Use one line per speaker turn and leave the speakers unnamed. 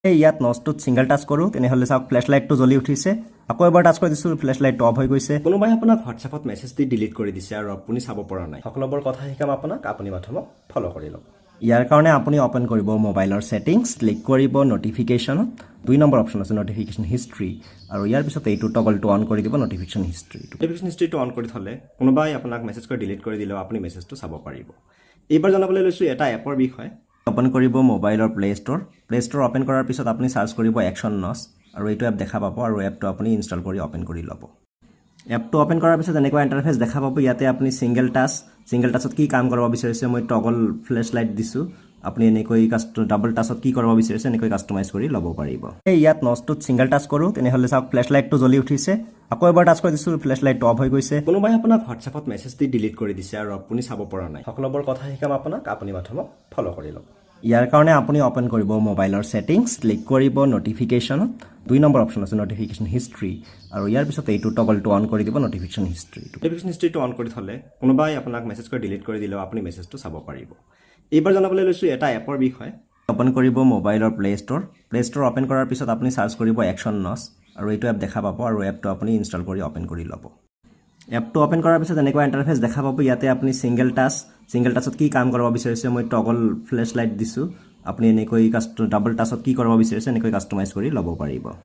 ইয়াত নচটোত single touch কৰোঁ তেনেহ'লে চাওক ফ্লেছ লাইটটো জ্বলি উঠিছে। আকৌ এবাৰ টাচ কৰি দিছোঁ, ফ্লেছ লাইটটো অফ হৈ গৈছে। কোনোবাই আপোনাক হোৱাটছএপত মেছেজ দি ডিলিট কৰি দিছে আৰু আপুনি চাব পৰা নাই। সকলোবোৰ কথা শিকাম আপোনাক, আপুনি মাধ্যমক ফ'ল' কৰি লওক। ইয়াৰ কাৰণে আপুনি অ'পেন কৰিব মোবাইলৰ ছেটিংছ, ক্লিক কৰিব নটিফিকেশ্যনত। 2 নম্বৰ অপশ্যন আছে নটিফিকেশ্যন হিষ্ট্ৰী, আৰু ইয়াৰ পিছত এইটো টগলটো অন কৰি দিব নটিফিকেশ্যন হিষ্ট্ৰীটো। নটিফিকেশ্যন হিষ্ট্ৰীটো অন কৰি থ'লে কোনোবাই আপোনাক মেছেজ কৰি ডিলিট কৰি দিলেও আপুনি মেছেজটো চাব পাৰিব। এইবাৰ জনাবলৈ লৈছোঁ এটা এপৰ বিষয়ে। অ'পেন কৰিব মোবাইলৰ প্লে ষ্ট'ৰ অ'পেন কৰাৰ পিছত আপুনি চাৰ্চ কৰিব একশ্যন নচ, আৰু এইটো এপ দেখা পাব, আৰু এপটো আপুনি ইনষ্টল কৰি অ'পেন কৰি ল'ব। এপটো অ'পেন কৰাৰ পিছত এনেকুৱা ইণ্টাৰফেচ দেখা পাব। ইয়াতে আপুনি ছিংগল টাচত কি কাম কৰিব বিচাৰিছে, মই টগল ফ্লেছ লাইট দিছোঁ। আপুনি এনেকৈ ডাবল টাচত কি কৰিব বিচাৰিছে এনেকৈ কাষ্টমাইজ কৰি ল'ব পাৰিব। ইয়াত নচটোত ছিংগল টাচ কৰোঁ তেনেহ'লে চাওক ফ্লেছ লাইটটো জ্বলি উঠিছে। আকৌ এবাৰ টাচ কৰি দিছোঁ, ফ্লেছ লাইটটো অফ হৈ গৈছে। কোনোবাই আপোনাক হোৱাটছএপত মেছেজ দি ডিলিট কৰি দিছে আৰু আপুনি চাব পৰা নাই। সকলোবোৰ কথা শিকাম আপোনাক, আপুনি মাধ্যমক ফ'ল' কৰি লওক। ইয়াৰ কাৰণে আপুনি অ'পেন কৰিব মোবাইলৰ ছেটিংছ, ক্লিক কৰিব নটিফিকেশ্যনত। 2 নম্বৰ অপশ্যন আছে নটিফিকেশ্যন হিষ্ট্ৰী, আৰু ইয়াৰ পিছত এইটো টগলটো অন কৰি দিব নটিফিকেশ্যন হিষ্ট্ৰীটো। নটিফিকেশ্যন হিষ্ট্ৰীটো অন কৰি থ'লে কোনোবাই আপোনাক মেছেজ কৰি ডিলিট কৰি দিলেও আপুনি মেছেজটো চাব পাৰিব। এইবাৰ জনাবলৈ লৈছোঁ এটা এপৰ বিষয়ে। অ'পেন কৰিব মোবাইলৰ প্লে ষ্ট'ৰ অ'পেন কৰাৰ পিছত আপুনি চাৰ্চ কৰিব একশ্যন নচ, আৰু এইটো এপ দেখা পাব, আৰু এপটো আপুনি ইনষ্টল কৰি অ'পেন কৰি ল'ব। এপটো অ'পেন কৰাৰ পিছত এনেকুৱা ইণ্টাৰফেচ দেখা পাব। ইয়াতে আপুনি ছিংগল টাচত কি কাম কৰিব বিচাৰিছে, মই টগল ফ্লেছ লাইট দিছোঁ। আপুনি এনেকৈ ডাবল টাচত কি কৰিব বিচাৰিছে এনেকৈ কাষ্টমাইজ কৰি ল'ব পাৰিব।